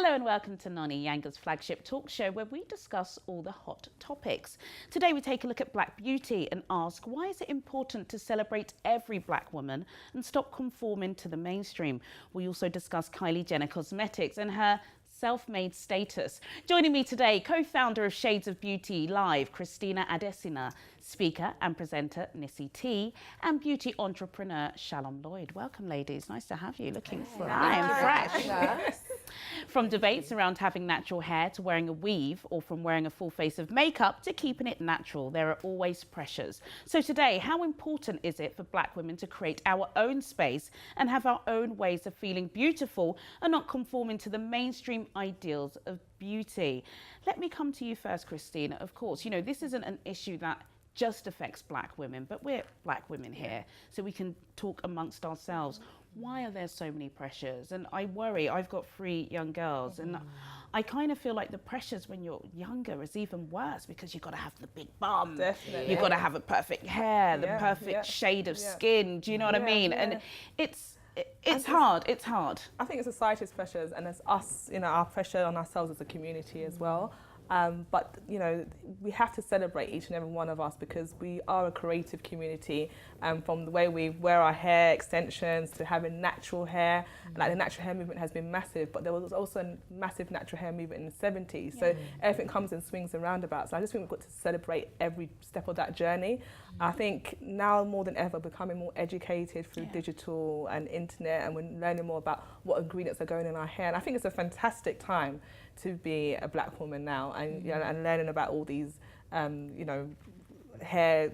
Hello and welcome to Noni, Yanga's flagship talk show where we discuss all the hot topics. Today we take a look at black beauty and ask, why is it important to celebrate every black woman and stop conforming to the mainstream? We also discuss Kylie Jenner Cosmetics and her self-made status. Joining me today, co-founder of Shades of Beauty Live, Christina Adesina, speaker and presenter Nisi T, and beauty entrepreneur Shalom Lloyd. Welcome, ladies. Nice to have you. Looking fly and fresh. From debates around having natural hair to wearing a weave, or from wearing a full face of makeup to keeping it natural, there are always pressures. So today, how important is it for black women to create our own space and have our own ways of feeling beautiful and not conforming to the mainstream ideals of beauty? Let me come to you first, Christina. Of course, you know, this isn't an issue that just affects black women, but we're black women here, so we can talk amongst ourselves. Why are there so many pressures? And I worry, I've got 3 young girls, and I kind of feel like the pressures when you're younger is even worse, because you've got to have the big bum. Definitely. You've got to have a perfect hair, the perfect shade of skin. Do you know what I mean? And it's hard. It's hard. I think it's society's pressures, and it's us, you know, our pressure on ourselves as a community as well. But, you know, we have to celebrate each and every one of us, because we are a creative community, from the way we wear our hair, extensions, to having natural hair. Like, the natural hair movement has been massive, but there was also a massive natural hair movement in the 70s. So everything comes in swings and roundabouts. So I just think we've got to celebrate every step of that journey. I think now more than ever, becoming more educated through digital and internet, and we're learning more about what ingredients are going in our hair. And I think it's a fantastic time to be a black woman now, and you know, and learning about all these, you know, hair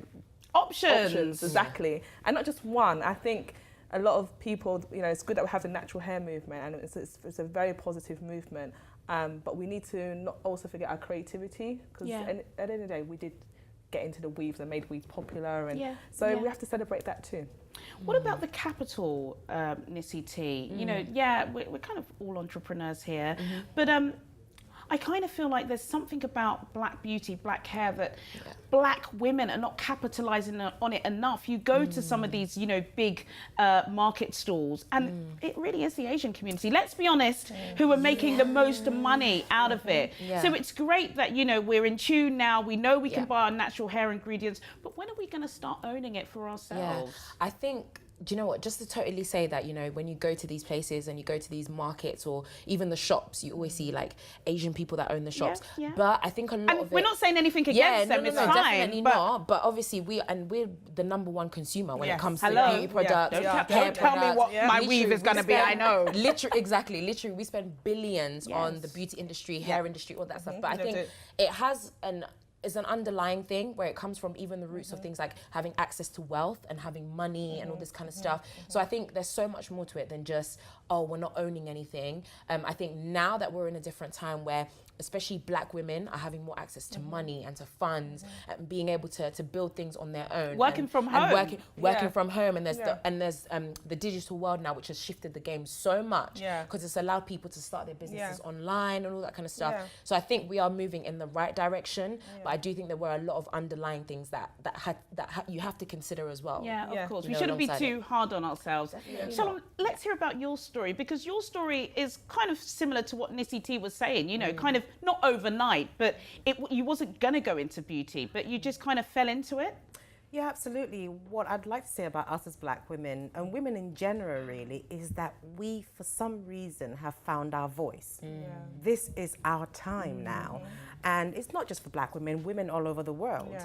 options. Exactly, and not just one. I think a lot of people, you know, it's good that we have the natural hair movement, and it's a very positive movement. But we need to not also forget our creativity, because at the end of the day, we did get into the weaves and made weaves popular, and so we have to celebrate that too. What about the capital, Nisi T? You know, we're kind of all entrepreneurs here, but I kind of feel like there's something about black beauty, black hair, that black women are not capitalizing on it enough. You go to some of these, you know, big market stalls, and it really is the Asian community, let's be honest, who are making the most money out of it. So it's great that, you know, we're in tune now. We know we can buy our natural hair ingredients, but when are we going to start owning it for ourselves? I think, do you know what, just to totally say that, you know, when you go to these places and you go to these markets or even the shops, you always see like Asian people that own the shops. But I think a lot of it, we're not saying anything against them, it's fine. Definitely not. But obviously we're the number 1 consumer when it comes to beauty products. Don't tell me what my weave is going to be, I know. Literally, we spend billions on the beauty industry, hair industry, all that stuff. But I think it has is an underlying thing where it comes from, even the roots of things like having access to wealth and having money and all this kind of stuff. So I think there's so much more to it than just, oh, we're not owning anything. I think now that we're in a different time where especially black women are having more access to money and to funds and being able to build things on their own. Working from home. Working from home. And there's the digital world now, which has shifted the game so much, because it's allowed people to start their businesses online and all that kind of stuff. So I think we are moving in the right direction, but I do think there were a lot of underlying things that you have to consider as well. Of course. We shouldn't be too hard on ourselves. Shalom, let's hear about your story, because your story is kind of similar to what Nisi T was saying, you know, kind of not overnight, but you wasn't going to go into beauty, but you just kind of fell into it. Yeah, absolutely. What I'd like to say about us as black women, and women in general really, is that we, for some reason, have found our voice. This is our time now. And it's not just for black women, women all over the world.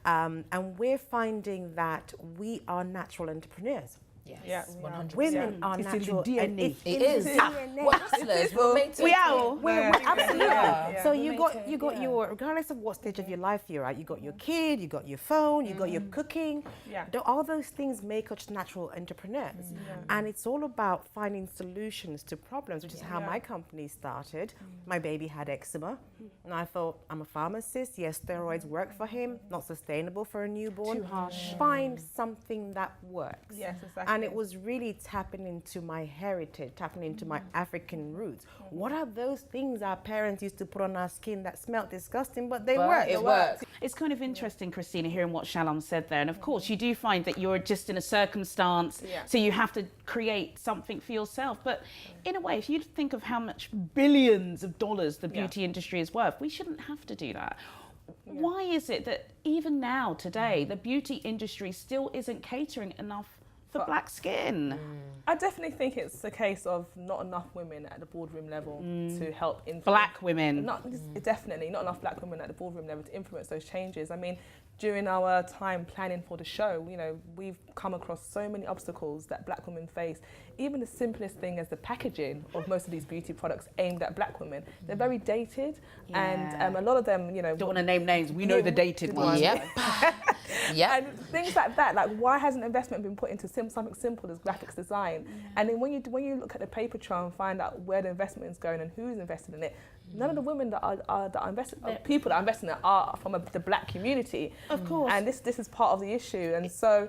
And we're finding that we are natural entrepreneurs. Yes, 100%. Women are natural. It's in the DNA. It is. We're hustlers. We're made to. We are. We're absolutely. So you got your, regardless of what stage of your life you're at, you got your kid, you got your phone, you got your cooking. All those things make us natural entrepreneurs. And it's all about finding solutions to problems, which is how my company started. My baby had eczema, and I thought, I'm a pharmacist. Yes, steroids work for him. Not sustainable for a newborn. Too harsh. Find something that works. Yes, exactly. And it was really tapping into my heritage, tapping into my African roots. What are those things our parents used to put on our skin that smelled disgusting, but they worked? It worked. It's kind of interesting, Christina, hearing what Shalom said there. And of course, you do find that you're just in a circumstance, so you have to create something for yourself. But in a way, if you think of how much billions of dollars the beauty industry is worth, we shouldn't have to do that. Why is it that even now, today, the beauty industry still isn't catering enough for black skin? I definitely think it's a case of not enough women at the boardroom level to help influence. Black women. Definitely not enough black women at the boardroom level to influence those changes. I mean, during our time planning for the show, you know, we've come across so many obstacles that black women face. Even the simplest thing as the packaging of most of these beauty products aimed at black women, they're very dated, and a lot of them, you know, don't want to name names. We know the dated ones. Yep. And things like that. Like, why hasn't investment been put into something simple as graphics design? And then when you look at the paper trail and find out where the investment is going and who's invested in it, none of the women that are invested, people that are investing in it are from the black community. Of course. And this is part of the issue. And so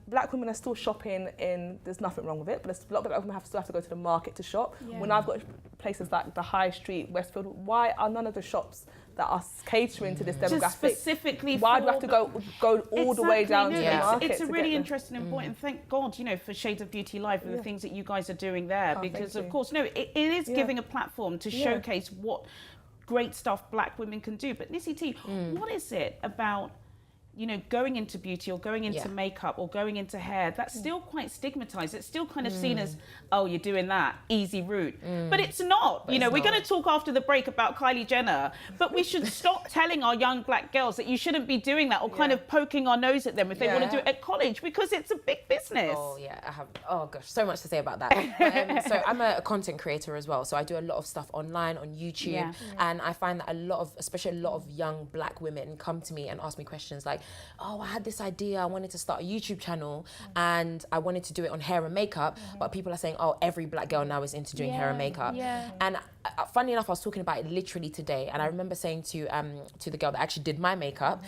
black women are still shopping in, there's nothing wrong with it, but a lot of black women still have to go to the market to shop. When I've got places like the High Street, Westfield, why are none of the shops that are catering to this demographic? Just specifically why do we have to go all the way down to the market? It's a really interesting point, and thank God, you know, for Shades of Beauty Live and the things that you guys are doing there, because of course, it is giving a platform to showcase what great stuff black women can do. But Nissy T, what is it about, you know, going into beauty or going into makeup or going into hair, that's still quite stigmatized? It's still kind of seen as, oh, you're doing that easy route, but it's not. But you know, we're going to talk after the break about Kylie Jenner, but we should stop telling our young black girls that you shouldn't be doing that, or kind of poking our nose at them if they want to do it at college, because it's a big business. Oh yeah, I have, oh gosh, so much to say about that. So I'm a content creator as well, so I do a lot of stuff online on YouTube, and I find that especially a lot of young black women come to me and ask me questions like, oh, I had this idea, I wanted to start a YouTube channel and I wanted to do it on hair and makeup, but people are saying, oh, every black girl now is into doing hair and makeup. And funny enough, I was talking about it literally today, and I remember saying to the girl that actually did my makeup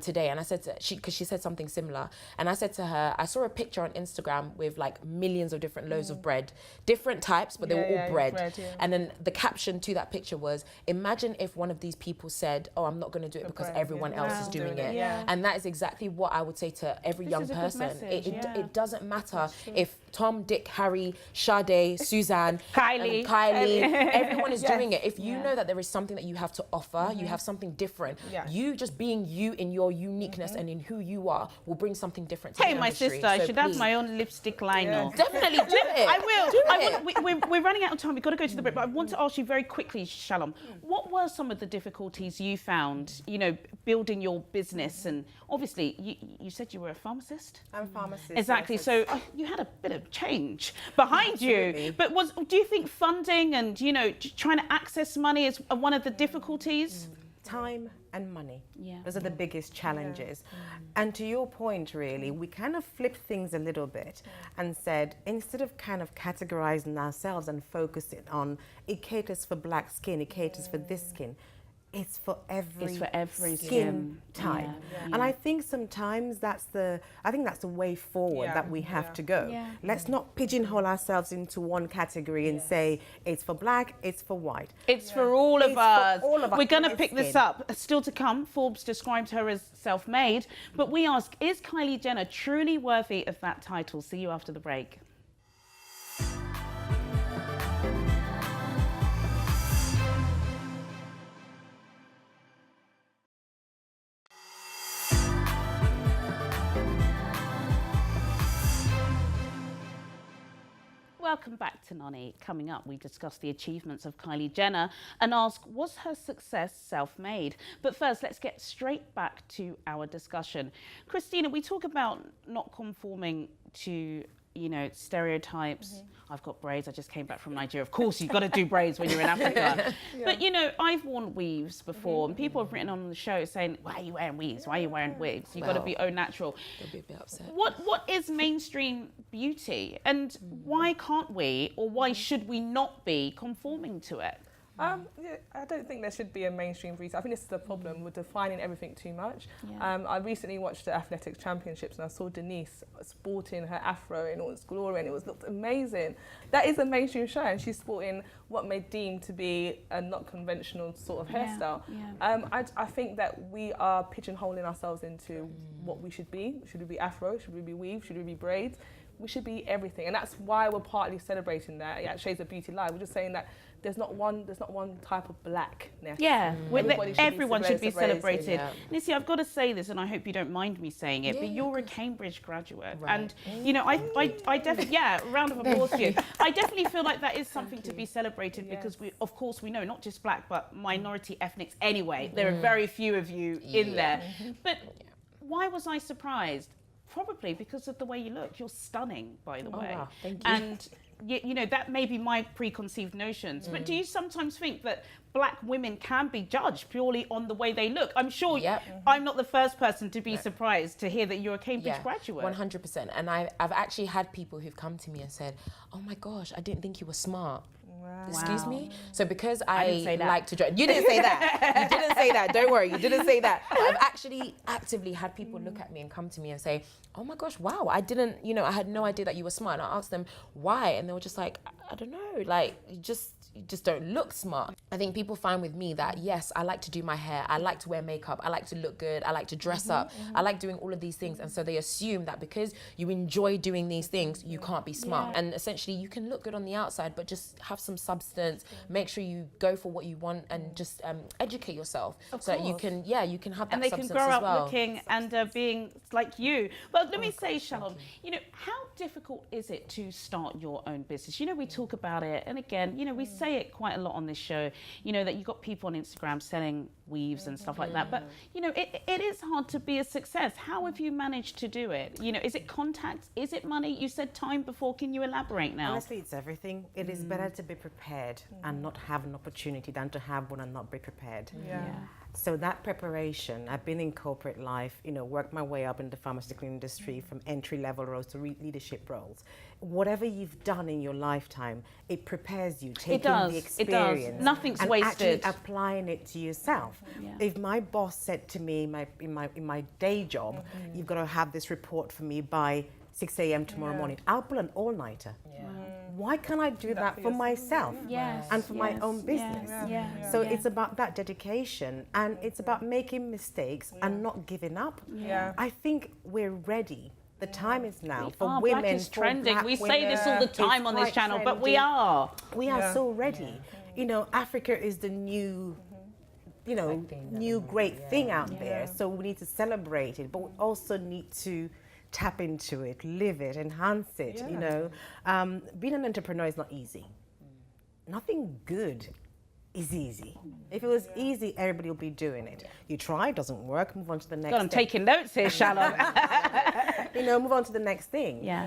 today, and I said because she said something similar, and I said to her, I saw a picture on Instagram with like millions of different loaves of bread, different types, but they were all bread. And then the caption to that picture was, imagine if one of these people said, oh, I'm not going to do it because everyone else is doing it. And that is exactly what I would say to every young person. It doesn't matter if Tom, Dick, Harry, Sade, Suzanne, Kylie, everyone is doing it. If you know that there is something that you have to offer, you have something different, you just being you in your uniqueness and in who you are will bring something different to the industry. Hey, my sister, I should have my own lipstick liner. Definitely do it. I will. We're running out of time. We've got to go to the break, but I want to ask you very quickly, Shalom, what were some of the difficulties you found, you know, building your business? And obviously, you said you were a pharmacist? I'm a pharmacist. Exactly. So you had a bit of change behind you. But do you think funding and, you know, trying to access money is one of the difficulties? Time and money. Those are the biggest challenges. And to your point, really, we kind of flipped things a little bit and said, instead of kind of categorizing ourselves and focusing on, it caters for black skin, it caters for this skin, it's for every skin type. And I think sometimes that's the way forward that we have to go. Let's not pigeonhole ourselves into one category and say it's for black, it's for white. It's for all of us. We're going to pick this up. Still to come, Forbes described her as self-made, but we ask, is Kylie Jenner truly worthy of that title? See you after the break. Welcome back to Noni. Coming up, we discuss the achievements of Kylie Jenner and ask, was her success self-made? But first, let's get straight back to our discussion. Christina, we talk about not conforming to, you know, stereotypes. I've got braids. I just came back from Nigeria. Of course, you've got to do braids when you're in Africa. But, you know, I've worn weaves before, and people have written on the show saying, why are you wearing weaves? Why are you wearing wigs? You've got to be au natural. They'll be a bit upset. What is mainstream beauty? And why can't we, or why should we not be conforming to it? Yeah, I don't think there should be a mainstream beauty. I think this is the problem. We're defining everything too much. Yeah. I recently watched the Athletics Championships and I saw Denise sporting her afro in all its glory and it looked amazing. That is a mainstream show and she's sporting what may deem to be a not conventional sort of hairstyle. Yeah. I think that we are pigeonholing ourselves into what we should be. Should we be afro? Should we be weave? Should we be braids? We should be everything, and that's why we're partly celebrating that at Shades of Beauty Live. We're just saying that there's not one type of blackness. Yeah, everyone should be celebrated. Yeah. Nissi, I've got to say this, and I hope you don't mind me saying it, but you're a Cambridge graduate, Right. and you know, I definitely, round of applause to you. I definitely feel like that is something to be celebrated because we, of course, we know not just black but minority ethnics anyway. There are very few of you in there, but why was I surprised? Probably because of the way you look. You're stunning, by the way. Wow, thank you. And you know, that may be my preconceived notions. But do you sometimes think that black women can be judged purely on the way they look? I'm sure I'm not the first person to be surprised to hear that you're a Cambridge graduate. 100%. And I've actually had people who've come to me and said, "Oh my gosh, I didn't think you were smart." Wow. Excuse me? So because I didn't say that. like to drive, you didn't say that. You didn't say that. Don't worry, you didn't say that. But I've actually actively had people look at me and come to me and say, "Oh my gosh, wow, I didn't, I had no idea that you were smart." And I asked them why, and they were just like, "I don't know, like you just don't look smart." I think people find with me that yes, I like to do my hair, I like to wear makeup, I like to look good, I like to dress up, I like doing all of these things, and so they assume that because you enjoy doing these things, you can't be smart. And essentially, you can look good on the outside, but just have some substance. Make sure you go for what you want and just educate yourself so that you can have that and they can substance grow as up well. looking and being like you. But let me say, Shalom, how difficult is it to start your own business? We talk about it, and again, we say it quite a lot on this show, that you've got people on Instagram selling weaves and stuff like that, but it is hard to be a success. How have you managed to do it? Is it contacts? Is it money? You said time before. Can you elaborate now? Honestly, it's everything. It is better to be prepared and not have an opportunity than to have one and not be prepared. So that preparation, I've been in corporate life, worked my way up in the pharmaceutical industry from entry-level roles to leadership roles. Whatever you've done in your lifetime, it prepares you, taking the experience. It does. Nothing's and wasted. actually applying it to yourself. If my boss said to me in my day job, "You've got to have this report for me by 6 a.m. tomorrow morning," I'll pull an all-nighter. Why can't I do that for myself and for my own business? So it's about that dedication, and it's about making mistakes and not giving up. I think we're ready. The time is now for women. Black is trending. Black we say this all the time on this channel, but we are. We are so ready. Africa is the new, new great thing out there. So we need to celebrate it, but we also need to tap into it, live it, enhance it. Being an entrepreneur is not easy. Nothing good is easy. If it was easy, everybody will be doing it. You try, it doesn't work, move on to the next God, I'm taking notes here, Shalom. Move on to the next thing. Yeah.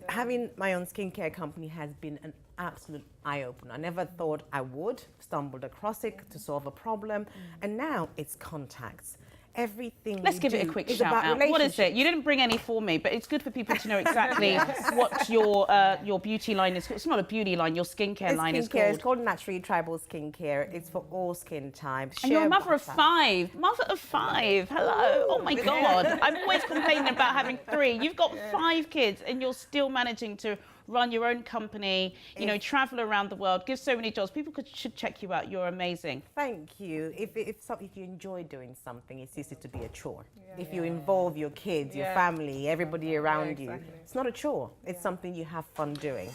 Having my own skincare company has been an absolute eye-opener. I never thought I would, stumbled across it to solve a problem, and now it's contacts. Everything Let's give it a quick shout out. What is it? You didn't bring any for me, but it's good for people to know exactly what your beauty line is called. It's not a beauty line, your skincare line is called. It's called Naturally Tribal Skincare. It's for all skin types. And you're a mother of 5. Mother of 5. Hello. Oh my God. I'm always complaining about having 3. You've got 5 kids and you're still managing to run your own company, travel around the world, give so many jobs. People should check you out. You're amazing. Thank you. If you enjoy doing something, it's easy to be a chore. If you involve your kids, your family, everybody around you, it's not a chore. It's something you have fun doing.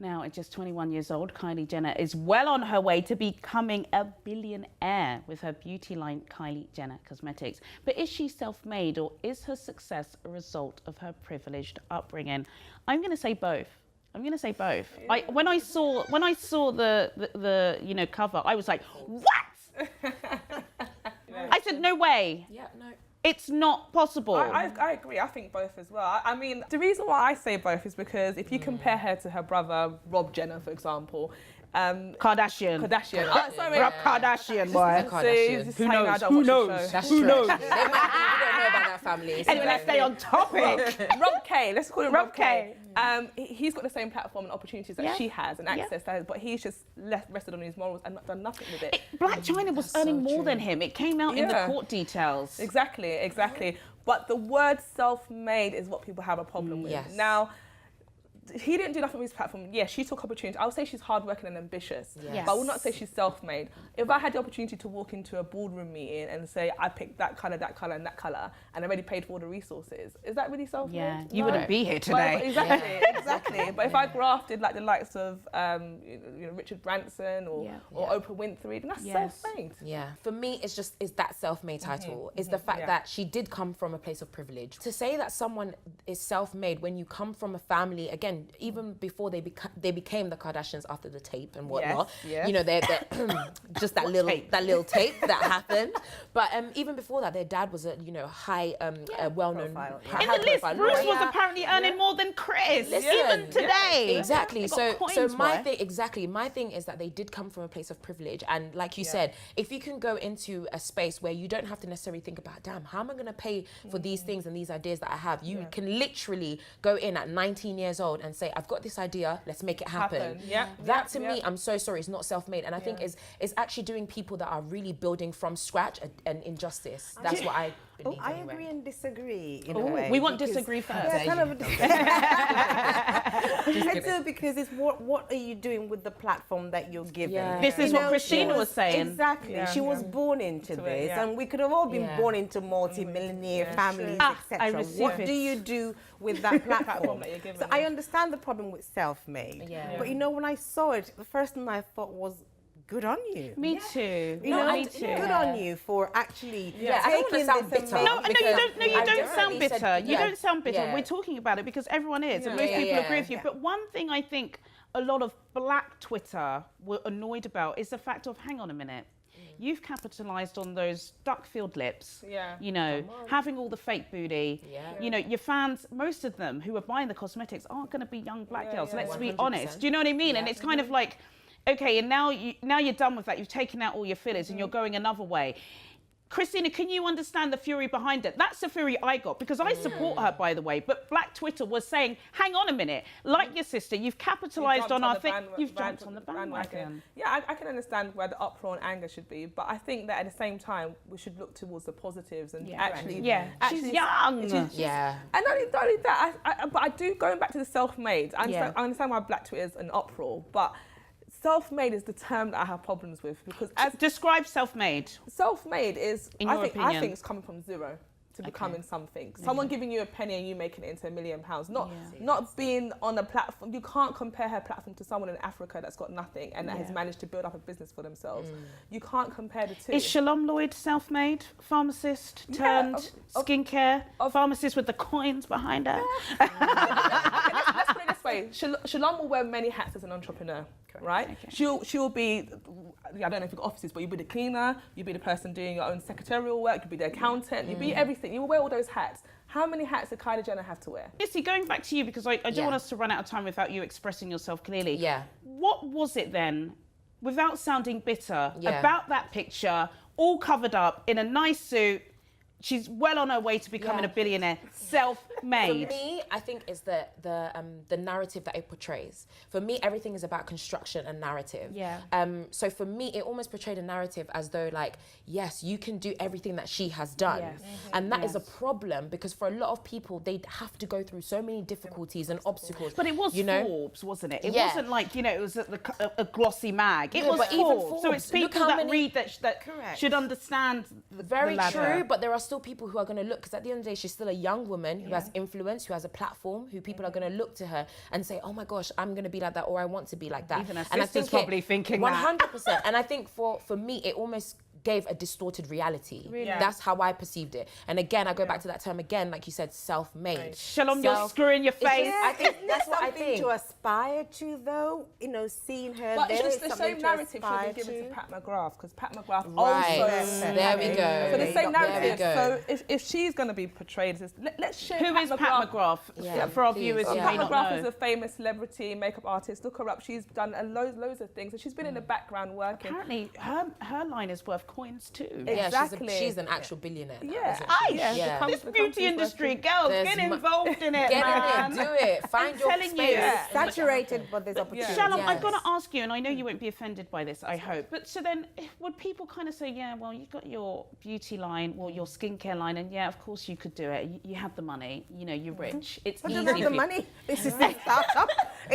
Now, at just 21 years old, Kylie Jenner is well on her way to becoming a billionaire with her beauty line, Kylie Jenner Cosmetics. But is she self-made, or is her success a result of her privileged upbringing? I'm going to say both. When I saw the cover, I was like, what? I said, no way. Yeah, no. It's not possible. I agree. I think both as well. I mean, the reason why I say both is because if you compare her to her brother, Rob Jenner, for example, Kardashian. Sorry. Rob Kardashian, boy. Kardashian. Who knows? That's true. We don't know about that family. Anyway, let's stay on topic. Rob K, let's call him Rob K. K. He's got the same platform and opportunities that she has and access to, but he's just rested on his morals and not done nothing with it. Black China was earning more than him. It came out in the court details. Exactly. But the word self-made is what people have a problem with. Yes. Now, he didn't do nothing with his platform. Yes, she took opportunity. I would say she's hardworking and ambitious, but I would not say she's self-made. If I had the opportunity to walk into a boardroom meeting and say, I picked that colour, and that colour, and already paid for all the resources, is that really self-made? Yeah, you wouldn't be here today. Exactly. But if I grafted like the likes of Richard Branson or Oprah Winfrey, then that's self-made. Yeah, for me, it's that self-made title. Is the fact that she did come from a place of privilege. To say that someone is self-made when you come from a family, again, even before they became the Kardashians after the tape and whatnot, you know, they're just that little tape that happened. But even before that, their dad was a high, well-known profile. In the list, Bruce was apparently earning more than Chris, even today. Exactly. So my thing is that they did come from a place of privilege, and like you said, if you can go into a space where you don't have to necessarily think about, damn, how am I going to pay for these things and these ideas that I have? You can literally go in at 19 years old and say, I've got this idea, let's make it happen. That to me, I'm so sorry, it's not self-made. And I think is actually doing people that are really building from scratch an injustice. That's what I believe. I agree and disagree in a way. We want disagree first. Yeah, kind of. I do, because it's what are you doing with the platform that you're given? Yeah. This is what Christina was saying. Exactly. She was born into this, and we could have all been born into multi-millionaire families, etc. What do you do with that platform that you're given? So I understand the problem with self-made, but when I saw it, the first thing I thought was, good on you. Me too. Me too. Good on you for actually taking this. No, you don't sound bitter. You don't sound bitter. We're talking about it because everyone is, and most people agree with you. But one thing I think a lot of Black Twitter were annoyed about is the fact of, hang on a minute. You've capitalised on those duck-filled lips, having all the fake booty. Your fans, most of them who are buying the cosmetics aren't going to be young Black girls. Let's be honest. Do you know what I mean? And it's kind of like, okay, and now you're done with that. You've taken out all your fillers and you're going another way. Christina, can you understand the fury behind it? That's the fury I got, because I support her, by the way, but Black Twitter was saying, hang on a minute, like your sister, you've capitalised on our thing. You've jumped on the bandwagon. Yeah, I can understand where the uproar and anger should be, but I think that at the same time, we should look towards the positives and actually... She's young. And not only that, but I do, going back to the self-made, I understand why Black Twitter is an uproar, but self-made is the term that I have problems with, because describe self-made. Self-made is, in your opinion, I think it's coming from zero to becoming something. Someone giving you a penny and you making it into £1 million. Not being on a platform. You can't compare her platform to someone in Africa that's got nothing and that has managed to build up a business for themselves. You can't compare the two. Is Shalom Lloyd self-made? Pharmacist turned skincare? Pharmacist with the coins behind her? Let's put it this way. Shalom will wear many hats as an entrepreneur. Right? Okay. She'll be, I don't know if you've got offices, but you'll be the cleaner, you'll be the person doing your own secretarial work, you'll be the accountant, you'll be everything. You will wear all those hats. How many hats did Kylie Jenner have to wear? Missy, going back to you, because I don't want us to run out of time without you expressing yourself clearly. Yeah. What was it then, without sounding bitter, about that picture, all covered up in a nice suit? She's well on her way to becoming a billionaire, self-made. For me, I think it's the narrative that it portrays. For me, everything is about construction and narrative. So for me, it almost portrayed a narrative as though, like, yes, you can do everything that she has done. And that is a problem, because for a lot of people, they have to go through so many difficulties and obstacles. But it was Forbes, wasn't it? It wasn't like, it was a glossy mag. It was Forbes. So it's people that read that should understand Very true, but there are still people who are going to look, because at the end of the day, she's still a young woman who has influence, who has a platform, who people are going to look to her and say, oh my gosh, I'm going to be like that, or I want to be like that. Even her sister's probably thinking 100%. And I think for me, it almost gave a distorted reality. Really? That's how I perceived it. And again, I go back to that term again, like you said, self-made. Shalom, you're screwing your face. I think that's what I think. To aspire to, though, seeing her but there it's is just the same narrative should be given to Pat McGrath, because Pat McGrath also... There we go. So the same narrative. So if she's going to be portrayed as... Let's share Who is Pat McGrath? For our viewers who may not know. Pat McGrath is a famous celebrity makeup artist. Look her up. She's done loads of things. And she's been in the background working. Apparently, her line is worth coins too. Exactly. Yeah, she's an actual billionaire now, Yeah. isn't she? Yeah. This The beauty company's industry, worth- girls, There's get involved in it, Get man. in there, do it. Find your telling space. you. Saturated, but there's opportunity. Shalom, I've Yes. got to ask you, and I know you won't be offended by this, I hope. But so then, would people kind of say, yeah, well, you've got your beauty line, well, your skincare line, and yeah, of course you could do it. You have the money, you know, you're rich. It's But easy. don't have the for you. money. This is a startup.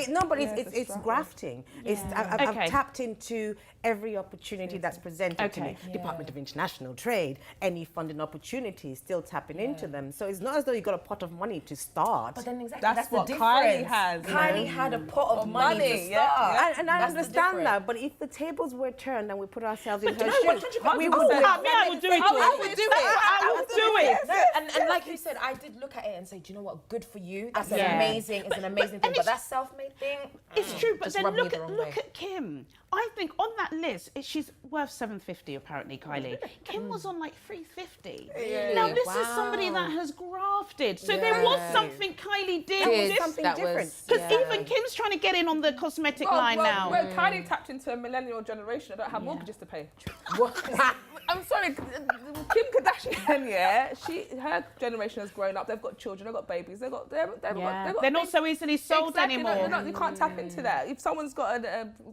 No, but it's struggle. grafting. Okay. I've tapped into every opportunity that's presented to me. Okay. Department of International Trade, any funding opportunities, still tapping into them. So it's not as though you got a pot of money to start. But then exactly, That's the what difference. Kylie has, you Kylie know. had a pot of money to money, yeah, start. yeah. And I That's the understand difference. that, but if the tables were turned and we put ourselves in her you know what? shoes, You we can't would do do that. it. Me, I would do it. I would do it. I would do it. No, and like you said, I did look at it and say, do you know what? Good for you. That's an Yeah. amazing. It's an amazing thing. But that self-made thing, It's true, but just then rubbed me look the wrong way. at Kim. I think on that list, she's worth $750 apparently, Kylie. Kim was on like $350. Now this is somebody that has grafted. So there was something Kylie did. something different. Because even Kim's trying to get in on the cosmetic line now. Well, Kylie tapped into a millennial generation. I don't have mortgages to pay. I'm sorry, Kim Kardashian. Yeah, her generation has grown up. They've got children. They've got babies. They've got They're not so easily sold Exactly, anymore. you can't tap into that. If someone's got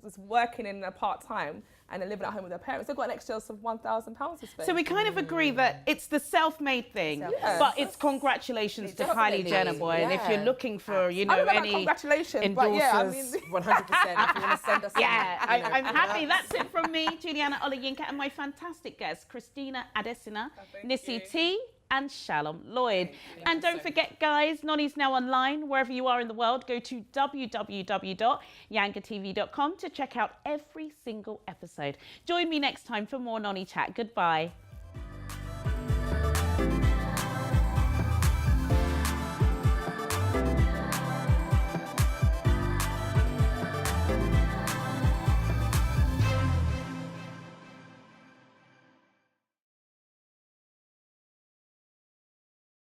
is working in a part time and they're living at home with their parents, they've got an extra of £1,000 to spend. So we kind of agree that it's the self-made thing, but it's congratulations to Kylie Jenner, boy. And if you're looking for, you I know, don't know about any congratulations, but yeah, I mean, 100%. If you want to send us, I'm happy. That's it from me, Juliana Olayinka, and my fantastic guests, Christina Adesina, Nissi T, and Shalom Lloyd. And don't forget, guys, Noni's now online. Wherever you are in the world, go to www.yangatv.com to check out every single episode. Join me next time for more Noni Chat. Goodbye.